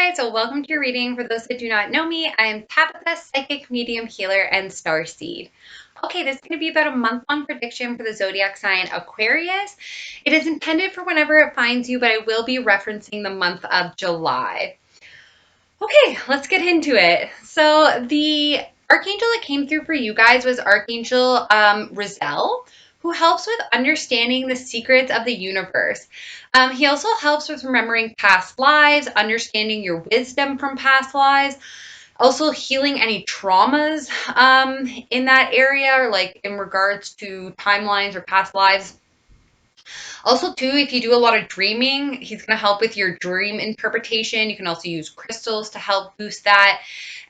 guys, so welcome to your reading. For those that do not know me, I am Tabitha, psychic medium healer and starseed. Okay, this is going to be about a month-long prediction for the zodiac sign Aquarius. It is intended for whenever it finds you, but I will be referencing the month of July. Okay, let's get into it. So the archangel that came through for you guys was Archangel Raziel, who helps with understanding the secrets of the universe. He also helps with remembering past lives, understanding your wisdom from past lives, also healing any traumas in that area, like in regards to timelines or past lives. Also, too, if you do a lot of dreaming, he's going to help with your dream interpretation. You can also use crystals to help boost that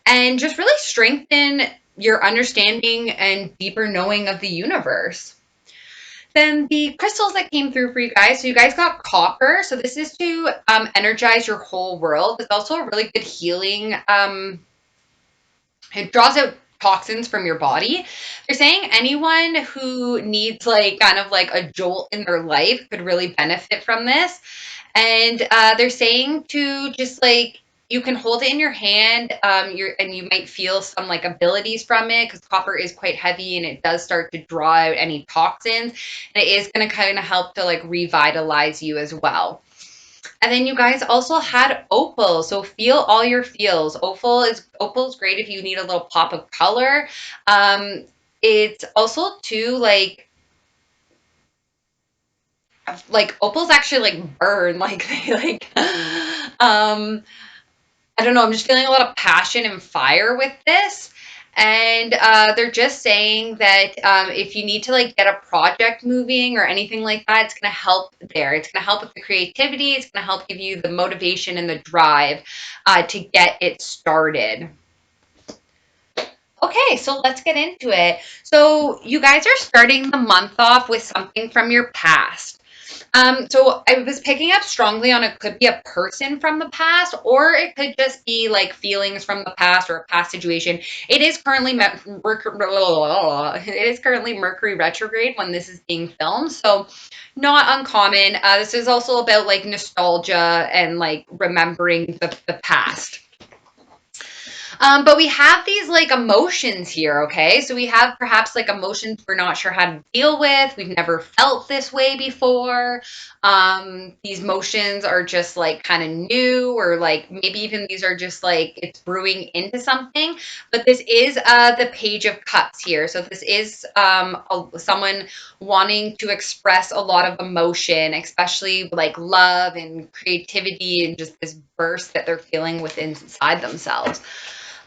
and just really strengthen your understanding and deeper knowing of the universe. Then the crystals that came through for you guys. So you guys got copper. So this is to energize your whole world. It's also a really good healing. It draws out toxins from your body. They're saying anyone who needs like kind of like a jolt in their life could really benefit from this. And they're saying to just like you can hold it in your hand, and you might feel some like abilities from it because copper is quite heavy and it does start to draw out any toxins. And it is going to kind of help to like revitalize you as well. And then you guys also had opal. So feel all your feels. Opal's great if you need a little pop of color. It's also too like opals actually like burn like they like I don't know, I'm just feeling a lot of passion and fire with this. And they're just saying that if you need to like get a project moving or anything like that, it's going to help there. It's going to help with the creativity. It's going to help give you the motivation and the drive to get it started. Okay, so let's get into it. So you guys are starting the month off with something from your past. So I was picking up strongly on it could be a person from the past, or it could just be like feelings from the past or a past situation. It is currently Mercury retrograde when this is being filmed, so not uncommon. This is also about like nostalgia and like remembering the past. But we have these like emotions here, okay? So we have perhaps like emotions we're not sure how to deal with. We've never felt this way before. These emotions are just like kind of new, or like maybe even these are just like it's brewing into something. But this is the Page of Cups here. So this is someone wanting to express a lot of emotion, especially like love and creativity and just this burst that they're feeling within inside themselves.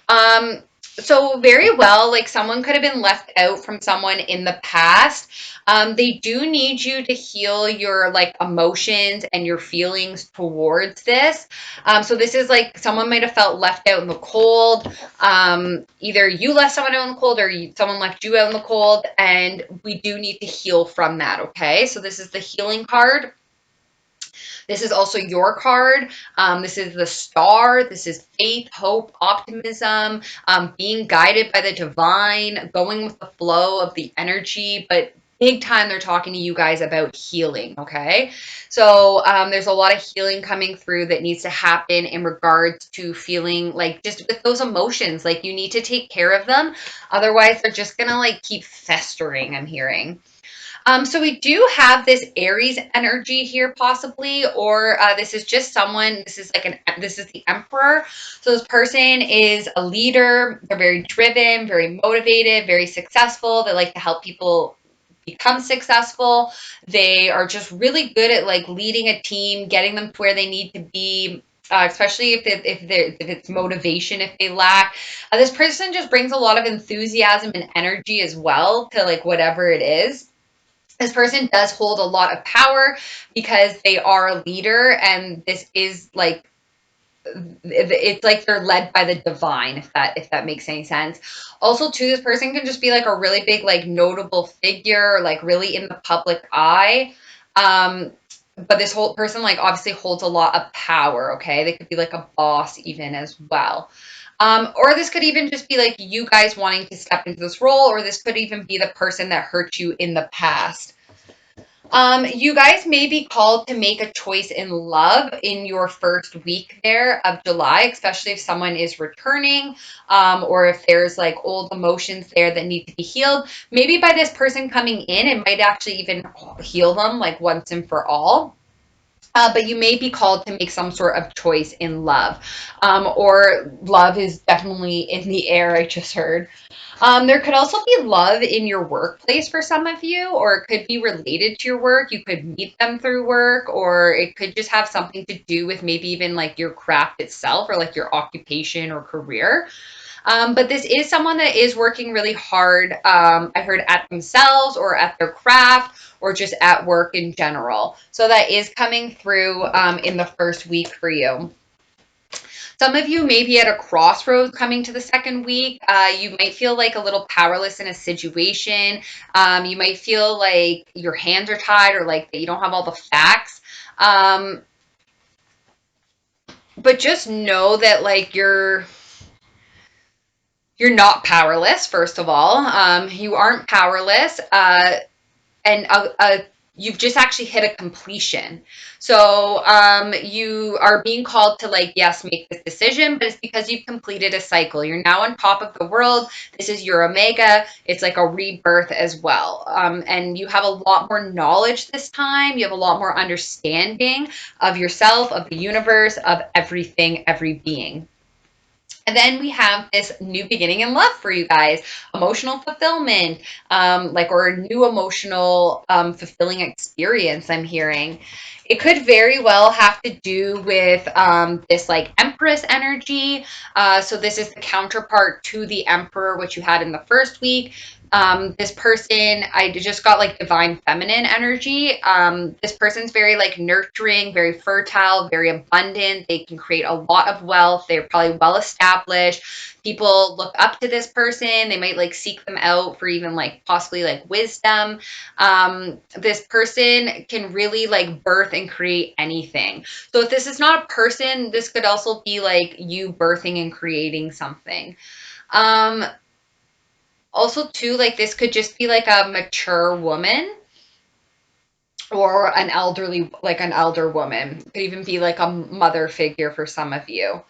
Um, so very well, like someone could have been left out from someone in the past. They do need you to heal your like emotions and your feelings towards this. So this is like someone might have felt left out in the cold. Either you left someone out in the cold or someone left you out in the cold, and we do need to heal from that. Okay, so this is the healing card. This is also your card. This is the star. This is faith, hope, optimism, being guided by the divine, going with the flow of the energy. But big time, they're talking to you guys about healing. Okay. So there's a lot of healing coming through that needs to happen in regards to feeling like just with those emotions, like you need to take care of them. Otherwise, they're just going to like keep festering, I'm hearing. So we do have this Aries energy here, possibly, or this is just someone. This is the Emperor. So this person is a leader. They're very driven, very motivated, very successful. They like to help people become successful. They are just really good at like leading a team, getting them to where they need to be. Especially if it's motivation, if they lack, this person just brings a lot of enthusiasm and energy as well to like whatever it is. This person does hold a lot of power because they are a leader, and this is like it's like they're led by the divine, if that makes any sense. Also too, this person can just be like a really big like notable figure, like really in the public eye. But this whole person like obviously holds a lot of power. Okay, they could be like a boss even as well. Or this could even just be like you guys wanting to step into this role, or this could even be the person that hurt you in the past. You guys may be called to make a choice in love in your first week there of July, especially if someone is returning, or if there's like old emotions there that need to be healed. Maybe by this person coming in, it might actually even heal them like once and for all. But you may be called to make some sort of choice in love, or love is definitely in the air. I just heard. There could also be love in your workplace for some of you, or it could be related to your work. You could meet them through work, or it could just have something to do with maybe even like your craft itself or like your occupation or career. But this is someone that is working really hard. I heard at themselves or at their craft or just at work in general. So that is coming through in the first week for you. Some of you may be at a crossroads coming to the second week. You might feel like a little powerless in a situation. You might feel like your hands are tied or like that you don't have all the facts. Um, but just know that like you're not powerless. First of all, you aren't powerless. And you've just actually hit a completion. So you are being called to like, yes, make this decision, but it's because you've completed a cycle. You're now on top of the world. This is your omega. It's like a rebirth as well. And you have a lot more knowledge this time. You have a lot more understanding of yourself, of the universe, of everything, every being. And then we have this new beginning in love for you guys, emotional fulfillment, or a new emotional fulfilling experience. I'm hearing it could very well have to do with this like Empress energy. So this is the counterpart to the Emperor, which you had in the first week. This person, I just got like divine feminine energy. This person's very like nurturing, very fertile, very abundant. They can create a lot of wealth. They're probably well established. People look up to this person. They might like seek them out for even like possibly like wisdom. This person can really like birth and create anything. So if this is not a person, this could also be like you birthing and creating something. Um, Also, too, like this could just be like a mature woman or an elderly, like an elder woman. It could even be like a mother figure for some of you.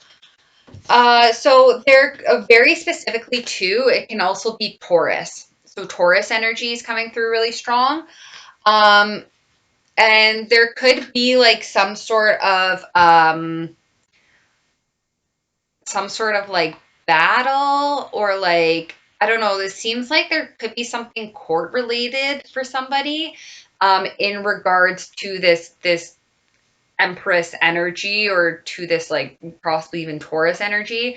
So they're very specifically too, it can also be Taurus. So Taurus energy is coming through really strong. Um, and there could be like some sort of like battle or like I don't know. This seems like there could be something court related for somebody in regards to this Empress energy or to this like possibly even Taurus energy.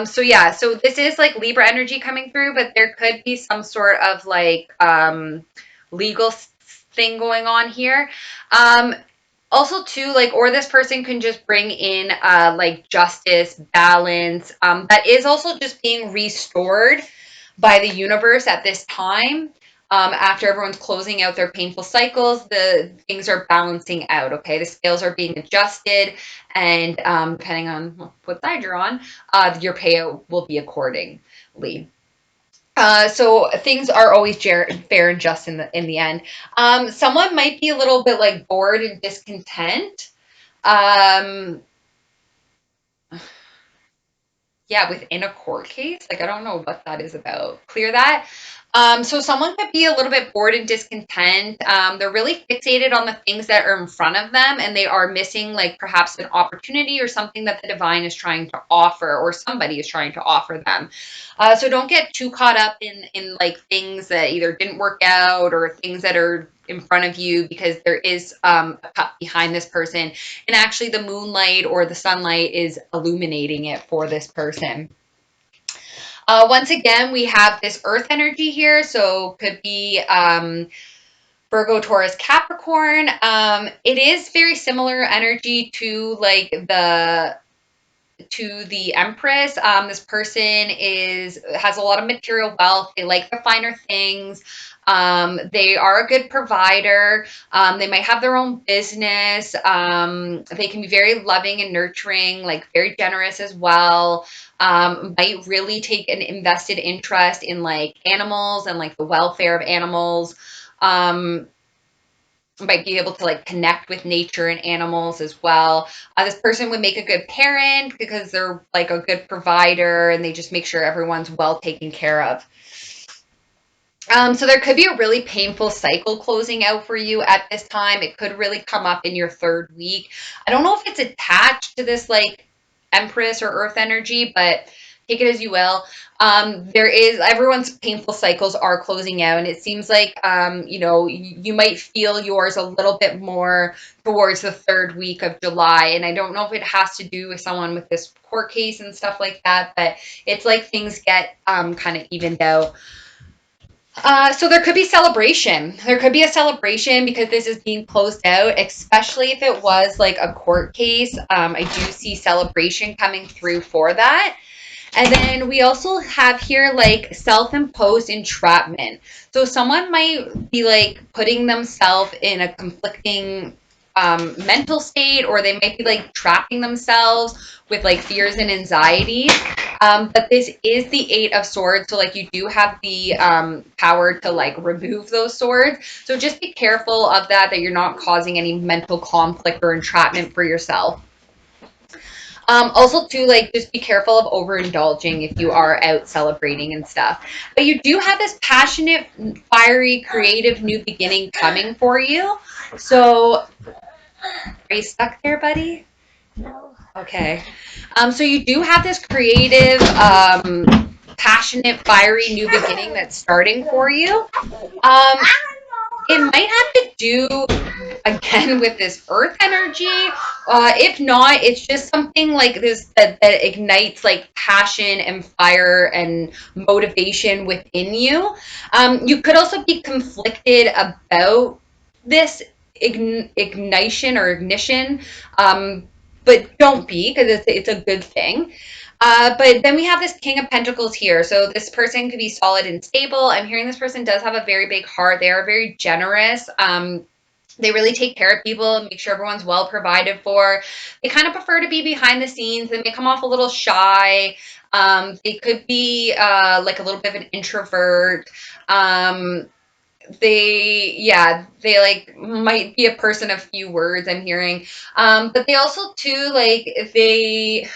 So yeah, so this is like Libra energy coming through, but there could be some sort of like legal thing going on here. Um, Also too like or this person can just bring in like justice balance that is also just being restored by the universe at this time. After everyone's closing out their painful cycles, the things are balancing out. Okay, the scales are being adjusted, and depending on what side you're on, your payout will be accordingly. So things are always fair and just in the end. Someone might be a little bit like bored and discontent. Um, yeah, within a court case, like I don't know what that is about. Clear that. So someone could be a little bit bored and discontent. They're really fixated on the things that are in front of them, and they are missing like perhaps an opportunity or something that the divine is trying to offer, or somebody is trying to offer them. So don't get too caught up in like things that either didn't work out or things that are in front of you, because there is a cup behind this person, and actually the moonlight or the sunlight is illuminating it for this person. Once again, we have this earth energy here, so could be Virgo, Taurus, Capricorn. It is very similar energy to like the Empress. This person has a lot of material wealth. They like the finer things. They are a good provider. They might have their own business. They can be very loving and nurturing, like very generous as well. Might really take an invested interest in like animals and like the welfare of animals. Um, might be able to like connect with nature and animals as well. This person would make a good parent because they're like a good provider and they just make sure everyone's well taken care of. So there could be a really painful cycle closing out for you at this time. It could really come up in your third week. I don't know if it's attached to this like Empress or Earth energy, but take it as you will. There is everyone's painful cycles are closing out, and it seems like you might feel yours a little bit more towards the third week of July. And I don't know if it has to do with someone with this court case and stuff like that, but it's like things get kind of evened out. So there could be celebration. There could be a celebration because this is being closed out, especially if it was like a court case. I do see celebration coming through for that. And then we also have here like self-imposed entrapment. So someone might be like putting themselves in a conflicting mental state, or they might be like trapping themselves with like fears and anxieties. But this is the Eight of Swords, so like you do have the power to like remove those swords. So just be careful of that, that you're not causing any mental conflict or entrapment for yourself. Also, too, like just be careful of overindulging if you are out celebrating and stuff. But you do have this passionate, fiery, creative new beginning coming for you. So, are you stuck there, buddy? No. Okay. So you do have this creative, passionate, fiery new beginning that's starting for you. Um, it might have to do again with this earth energy. If not, it's just something like this that ignites like passion and fire and motivation within you. You could also be conflicted about this ignition or ignition, um, but don't be, because it's a good thing. But then we have this King of Pentacles here. So this person could be solid and stable. I'm hearing this person does have a very big heart. They are very generous. They really take care of people, make sure everyone's well provided for. They kind of prefer to be behind the scenes. They may come off a little shy. They could be like a little bit of an introvert. Um, they like might be a person of few words, I'm hearing. But they also too like they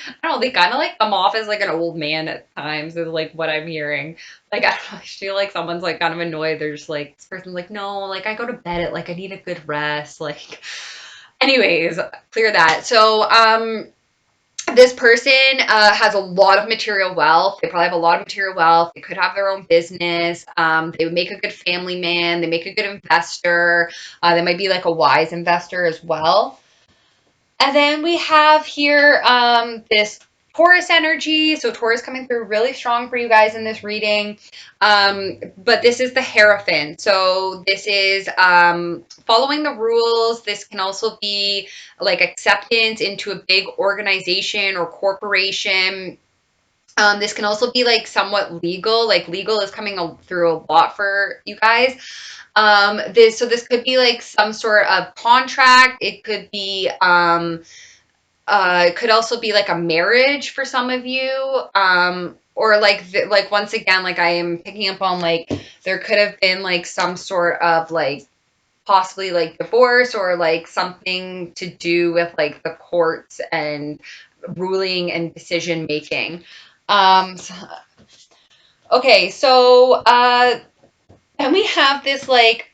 I don't know, they kind of like come off as like an old man at times, is like what I'm hearing. Like, I don't know, I feel like someone's like kind of annoyed. They're just like, this person's like, no, like I go to bed at like I need a good rest. Like, anyways, clear that. So, this person has a lot of material wealth. They probably have a lot of material wealth. They could have their own business. They would make a good family man. They make a good investor. They might be like a wise investor as well. And then we have here this Taurus energy. So Taurus coming through really strong for you guys in this reading. But this is the Hierophant. So this is following the rules. This can also be like acceptance into a big organization or corporation. This can also be like somewhat legal. Like legal is coming through a lot for you guys. This could be like some sort of contract. It could be it could also be like a marriage for some of you. Or like once again, like I am picking up on like there could have been like some sort of like possibly like divorce or like something to do with like the courts and ruling and decision making. Um, okay, so and we have this like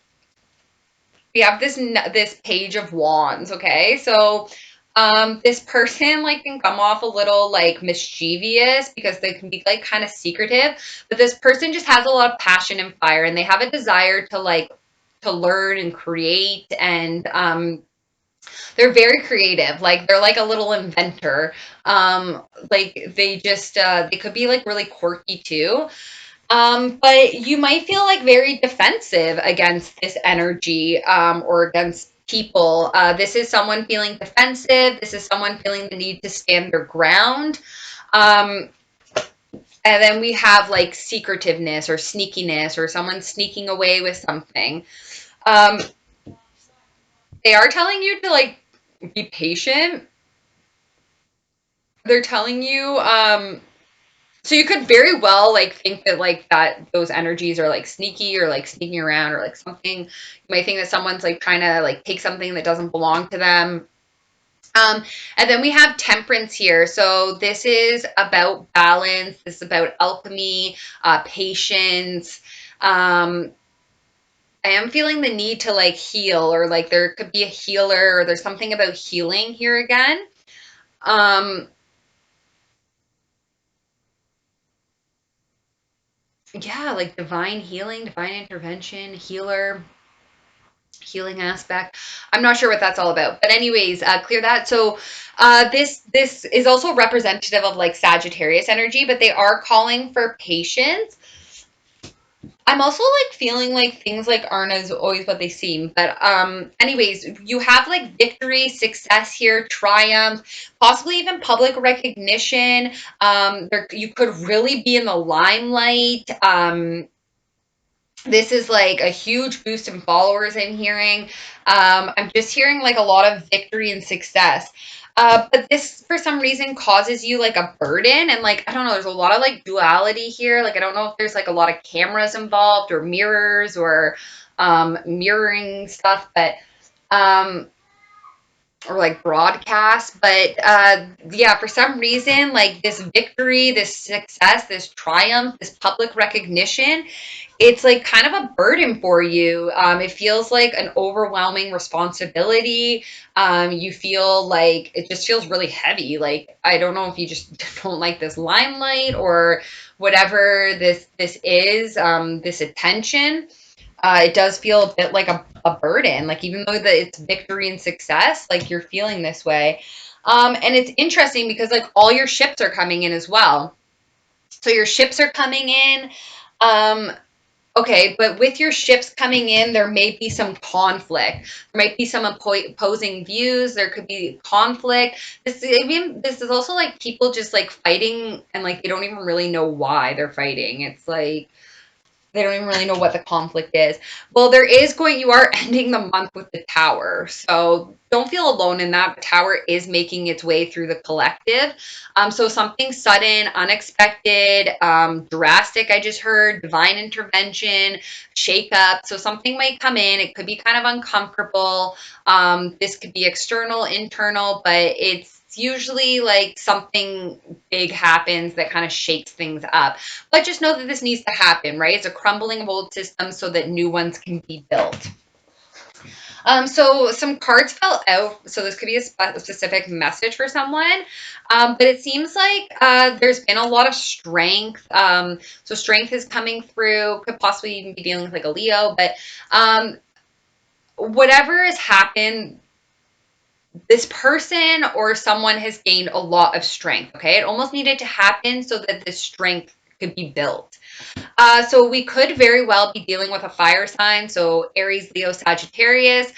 we have this page of wands. Okay, so this person like can come off a little like mischievous because they can be like kind of secretive, but this person just has a lot of passion and fire, and they have a desire to like to learn and create, and they're very creative. Like they're like a little inventor. Like they just they could be like really quirky too. But you might feel like very defensive against this energy, or against people. This is someone feeling defensive. This is someone feeling the need to stand their ground. Um, and then we have like secretiveness or sneakiness, or someone sneaking away with something. Um, they are telling you to like be patient. They're telling you So you could very well like think that like that those energies are like sneaky or like sneaking around or like something. You might think that someone's like trying to like take something that doesn't belong to them. And then we have temperance here. So this is about balance. This is about alchemy, patience. Um, I am feeling the need to like heal, or like there could be a healer, or there's something about healing here again. Um, yeah, like divine healing, divine intervention, healer, healing aspect. I'm not sure what that's all about, but anyways, clear that. So this is also representative of like Sagittarius energy, but they are calling for patience. I'm also like feeling like things like aren't as always what they seem. But anyways, you have like victory, success here, triumph, possibly even public recognition. There, you could really be in the limelight. This is like a huge boost in followers I'm hearing. I'm just hearing like a lot of victory and success. But this, for some reason, causes you like a burden. And like, I don't know, there's a lot of like duality here. Like, I don't know if there's like a lot of cameras involved or mirrors or mirroring stuff, but um, or like broadcast. But yeah, for some reason, like this victory, this success, this triumph, this public recognition, it's like kind of a burden for you. It feels like an overwhelming responsibility. You feel like it just feels really heavy. Like I don't know if you just don't like this limelight or whatever this is, this attention. It does feel a bit like a burden. Like even though that it's victory and success, like you're feeling this way. And it's interesting because like all your ships are coming in as well. So your ships are coming in. Um, Okay, but with your ships coming in, there may be some conflict. There might be some opposing views. There could be conflict. This is also like people just like fighting and like they don't even really know why they're fighting. It's like they don't even really know what the conflict is. Well, you are ending the month with the tower. So don't feel alone in that. The tower is making its way through the collective. So something sudden, unexpected, drastic, I just heard, divine intervention, shake up. So something might come in. It could be kind of uncomfortable. This could be external, internal, but it's usually like something big happens that kind of shakes things up. But just know that this needs to happen, right? It's a crumbling of old systems so that new ones can be built. So some cards fell out, so this could be a specific message for someone. But it seems like there's been a lot of strength. So strength is coming through. Could possibly even be dealing with like a Leo, but whatever has happened, this person or someone has gained a lot of strength. Okay, it almost needed to happen so that this strength could be built. So we could very well be dealing with a fire sign, so Aries, Leo, Sagittarius,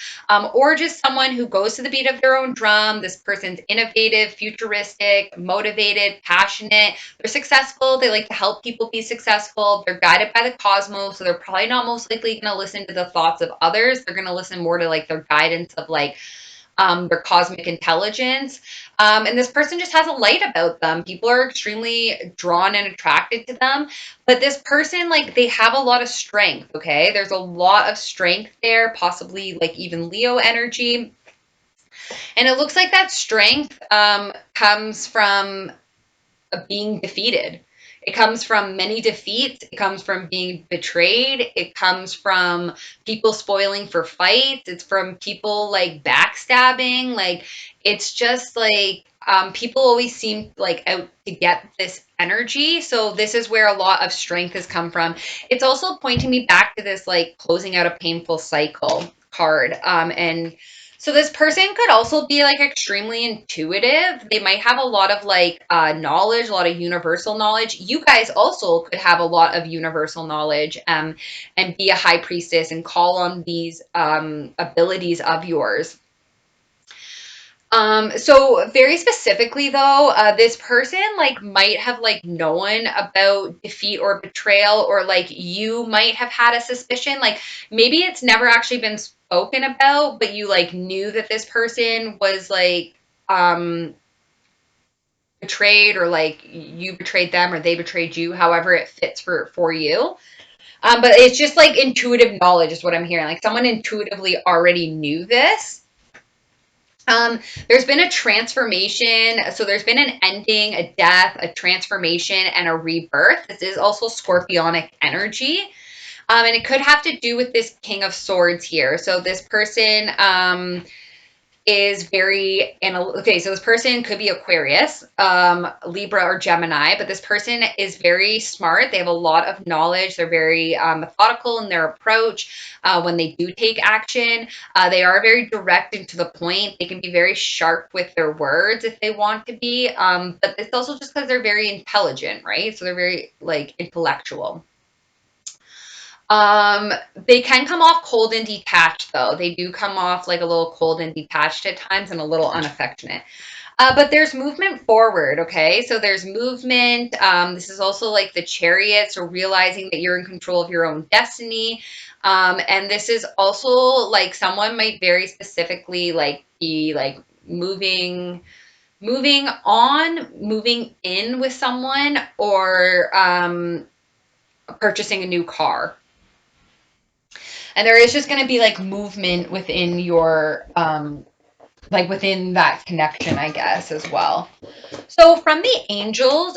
or just someone who goes to the beat of their own drum. This person's innovative, futuristic, motivated, passionate. They're successful. They like to help people be successful. They're guided by the cosmos, so they're probably not most likely going to listen to the thoughts of others. They're going to listen more to like their guidance of like their cosmic intelligence. And this person just has a light about them. People are extremely drawn and attracted to them. But this person, like, they have a lot of strength, okay? There's a lot of strength there, possibly like even Leo energy. And it looks like that strength comes from being defeated. It comes from many defeats. It comes from being betrayed. It comes from people spoiling for fights. It's from people like backstabbing. Like, it's just like people always seem like out to get this energy. So, this is where a lot of strength has come from. It's also pointing me back to this like closing out a painful cycle card. And so this person could also be like extremely intuitive. They might have a lot of like knowledge, a lot of universal knowledge. You guys also could have a lot of universal knowledge and be a high priestess and call on these abilities of yours. So very specifically though, this person like might have like known about defeat or betrayal, or like you might have had a suspicion. Like maybe it's never actually been spoken about, but you like knew that this person was like um betrayed, or like you betrayed them or they betrayed you, however it fits for you. But it's just like intuitive knowledge is what I'm hearing. Like someone intuitively already knew this. There's been a transformation. So there's been an ending, a death, a transformation, and a rebirth. This is also scorpionic energy. And it could have to do with this King of Swords here. So this person is very okay. So this person could be Aquarius, Libra, or Gemini, but this person is very smart. They have a lot of knowledge. They're very methodical in their approach when they do take action. They are very direct and to the point. They can be very sharp with their words if they want to be, but it's also just because they're very intelligent, right? So they're very like intellectual. They can come off cold and detached, though. They do come off like a little cold and detached at times and a little unaffectionate. But there's movement forward, okay? So there's movement. This is also like the Chariot, so realizing that you're in control of your own destiny. And this is also like someone might very specifically like be like moving on, moving in with someone, or purchasing a new car. And there is just going to be like movement within your like within that connection, I guess, as well. So from the angels,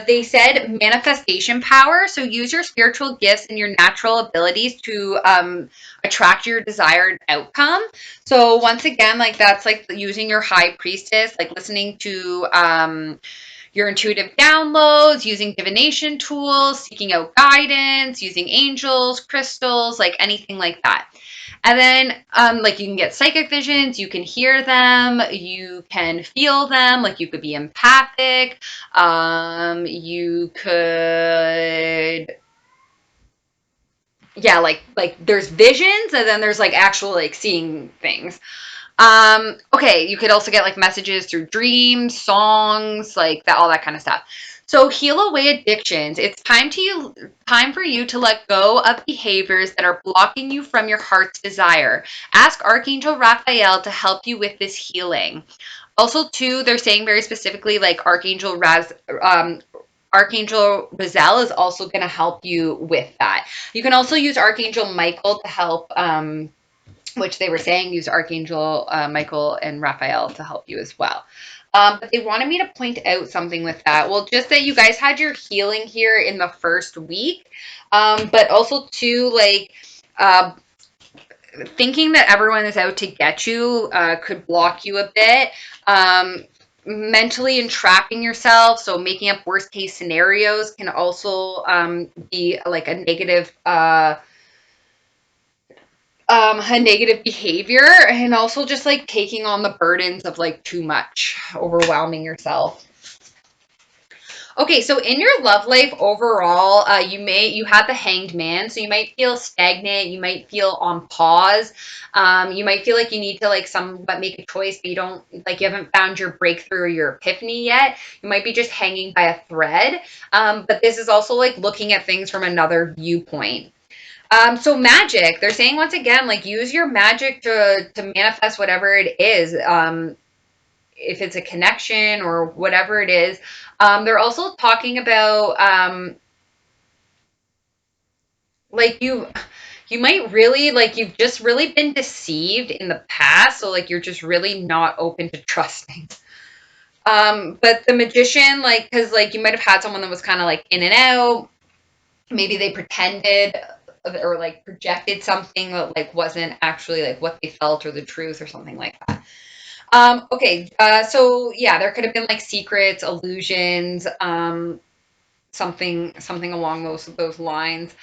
they said manifestation power. So use your spiritual gifts and your natural abilities to attract your desired outcome. So once again, like that's like using your high priestess, like listening to your intuitive downloads, using divination tools, seeking out guidance, using angels, crystals, like anything like that. And then, like, you can get psychic visions, you can hear them, you can feel them, like, you could be empathic, you could, yeah, like, there's visions, and then there's, like, actual, like, seeing things. Okay, you could also get like messages through dreams, songs, like that, all that kind of stuff. So heal away addictions. It's time for you to let go of behaviors that are blocking you from your heart's desire. Ask Archangel Raphael to help you with this healing. Also, too, they're saying very specifically like Archangel Raziel is also going to help you with that. You can also use Archangel Michael to help which they were saying use Archangel Michael and Raphael to help you as well. But they wanted me to point out something with that. Well, just that you guys had your healing here in the first week, but also too, like, thinking that everyone is out to get you could block you a bit. Mentally entrapping yourself, so making up worst case scenarios can also be like a negative behavior, and also just like taking on the burdens of like too much, overwhelming yourself. Okay, so in your love life overall, you had the Hanged Man, so you might feel stagnant, you might feel on pause, you might feel like you need to like somewhat make a choice, but you haven't found your breakthrough or your epiphany yet. You might be just hanging by a thread, but this is also like looking at things from another viewpoint. So magic, they're saying once again, like use your magic to manifest whatever it is. If it's a connection or whatever it is. They're also talking about like you might really like you've just really been deceived in the past, so like you're just really not open to trusting. But the magician, like, because like you might have had someone that was kind of like in and out. Maybe they pretended or like projected something that like wasn't actually like what they felt or the truth or something like that. Okay, so yeah, there could have been like secrets, illusions, something along those lines.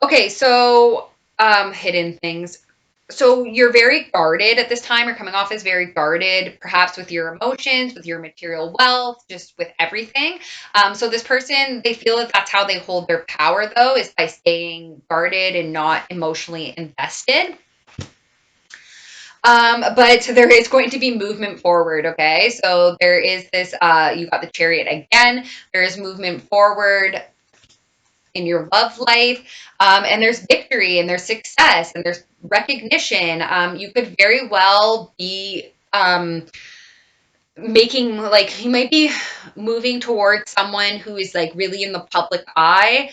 Okay, so hidden things. So you're very guarded at this time. You're coming off as very guarded, perhaps with your emotions, with your material wealth, just with everything. So this person, they feel that that's how they hold their power, though, is by staying guarded and not emotionally invested. But there is going to be movement forward, okay? So there is this, you got the Chariot again. There is movement forward in your love life, and there's victory, and there's success, and there's recognition. You could very well be making like you might be moving towards someone who is like really in the public eye.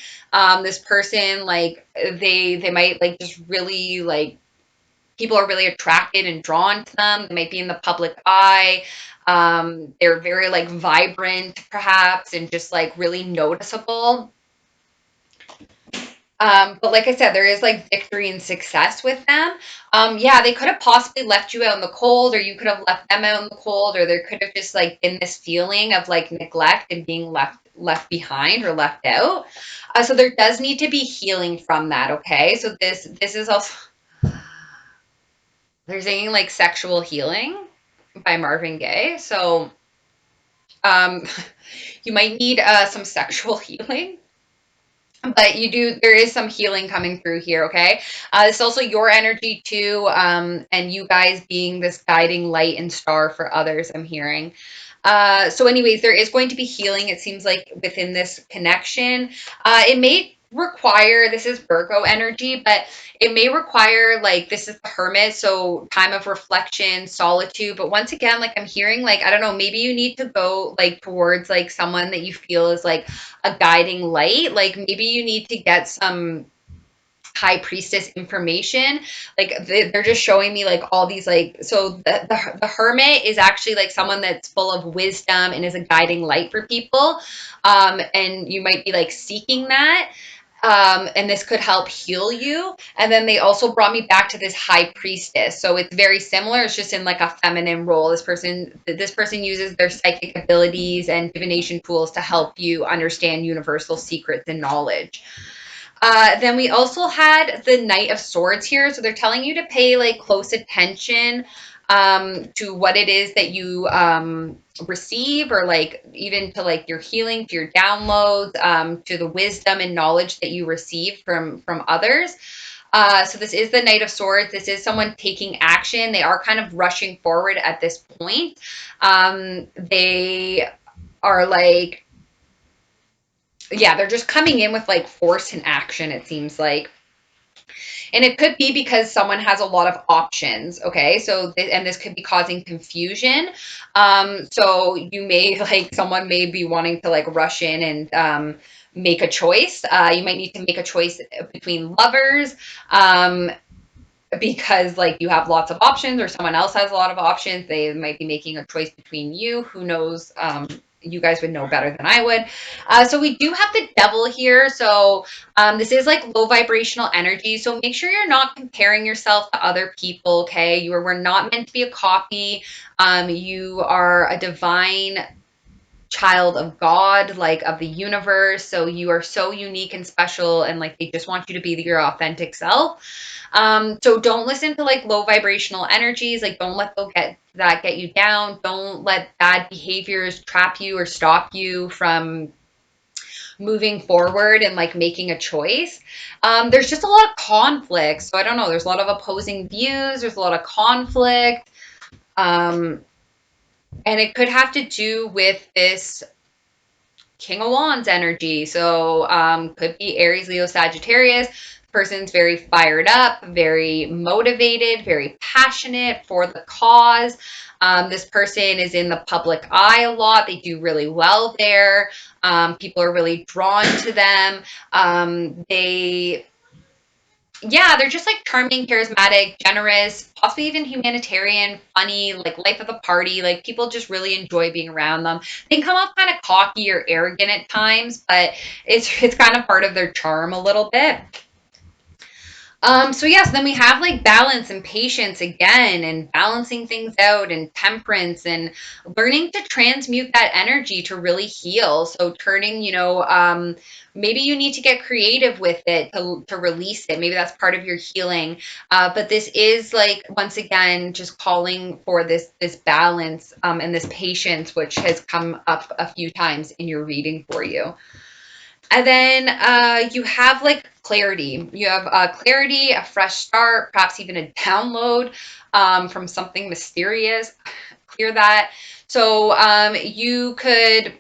This person like they might like just really like people are really attracted and drawn to them. They might be in the public eye. They're very like vibrant perhaps and just like really noticeable. But like I said, there is like victory and success with them. Yeah, they could have possibly left you out in the cold, or you could have left them out in the cold, or there could have just like been this feeling of like neglect and being left behind or left out. So there does need to be healing from that. Okay, so this is also they're saying like sexual healing by Marvin Gaye. So um, you might need some sexual healing. But there is some healing coming through here, okay? It's also your energy too, and you guys being this guiding light and star for others, I'm hearing. So anyways, there is going to be healing, it seems like, within this connection. It may require, this is Virgo energy, but it may require, like, this is the hermit, so time of reflection, solitude. But once again, like, I'm hearing, like, I don't know, maybe you need to go, like, towards, like, someone that you feel is, like, a guiding light. Like, maybe you need to get some high priestess information. Like they're just showing me like all these like so the hermit is actually like someone that's full of wisdom and is a guiding light for people, and you might be like seeking that, and this could help heal you. And then they also brought me back to this high priestess, so it's very similar, it's just in like a feminine role. This person uses their psychic abilities and divination tools to help you understand universal secrets and knowledge. Then we also had the Knight of Swords here. So they're telling you to pay like close attention to what it is that you receive, or like even to like your healing, to your downloads, to the wisdom and knowledge that you receive from others. So this is the Knight of Swords. This is someone taking action. They are kind of rushing forward at this point. They are like, yeah, they're just coming in with like force and action, it seems like. And it could be because someone has a lot of options. Okay. So, and this could be causing confusion. So you may like, someone may be wanting to like rush in and, make a choice. You might need to make a choice between lovers. Because like you have lots of options, or someone else has a lot of options, they might be making a choice between you, who knows. You guys would know better than I would. So we do have the devil here. So this is like low vibrational energy, so make sure you're not comparing yourself to other people. Okay, we're not meant to be a copy. You are a divine child of God, like of the universe, so you are so unique and special, and like they just want you to be your authentic self. So don't listen to like low vibrational energies. Like don't let get you down. Don't let bad behaviors trap you or stop you from moving forward and like making a choice. There's just a lot of conflict. So I don't know. There's a lot of opposing views. There's a lot of conflict. Um, and it could have to do with this King of Wands energy. So could be Aries, Leo, Sagittarius. Person's very fired up, very motivated, very passionate for the cause. This person is in the public eye a lot. They do really well there. People are really drawn to them. They Yeah, they're just like charming, charismatic, generous, possibly even humanitarian, funny, like life of the party. Like people just really enjoy being around them. They can come off kind of cocky or arrogant at times, but it's kind of part of their charm a little bit. So yes, then we have like balance and patience again, and balancing things out, and temperance, and learning to transmute that energy to really heal. So turning, maybe you need to get creative with it to release it. Maybe that's part of your healing. But this is like, once again, just calling for this balance, and this patience, which has come up a few times in your reading for you. And then you have like clarity. You have clarity, a fresh start, perhaps even a download from something mysterious. Clear that. So you could,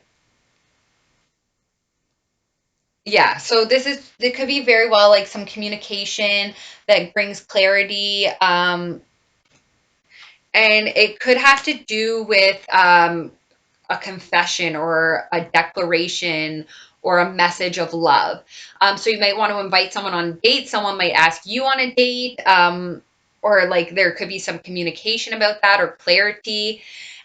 yeah. So it could be very well like some communication that brings clarity. And it could have to do with a confession or a declaration or a message of love. So you might want to invite someone on a date. Someone might ask you on a date, or like there could be some communication about that or clarity.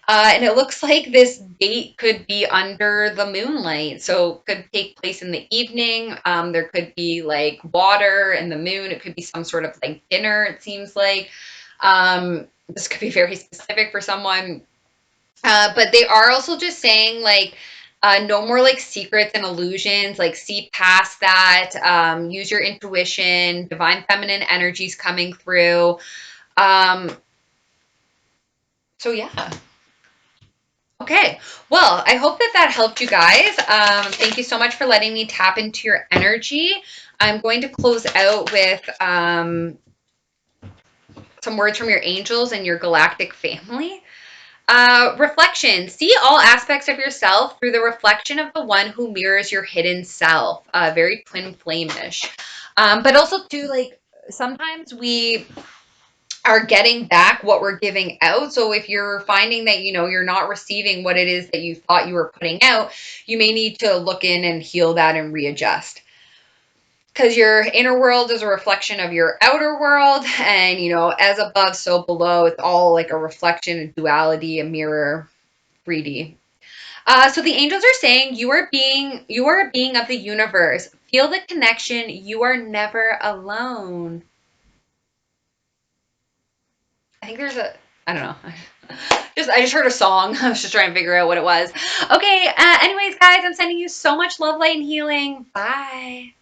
And it looks like this date could be under the moonlight. So it could take place in the evening. There could be like water and the moon. It could be some sort of like dinner, it seems like. This could be very specific for someone. But they are also just saying like, no more like secrets and illusions, like see past that, use your intuition, divine feminine energies coming through. Um, so yeah. Okay. Well, I hope that that helped you guys. Thank you so much for letting me tap into your energy. I'm going to close out with some words from your angels and your galactic family. Reflection. See all aspects of yourself through the reflection of the one who mirrors your hidden self. Very twin flame-ish. But also too, like sometimes we are getting back what we're giving out. So if you're finding that, you're not receiving what it is that you thought you were putting out, you may need to look in and heal that and readjust. Because your inner world is a reflection of your outer world, and as above, so below. It's all like a reflection, a duality, a mirror, 3D. So the angels are saying you are a being of the universe. Feel the connection. You are never alone. I think there's a I don't know. I just heard a song. I was just trying to figure out what it was. Okay. Anyways, guys, I'm sending you so much love, light, and healing. Bye.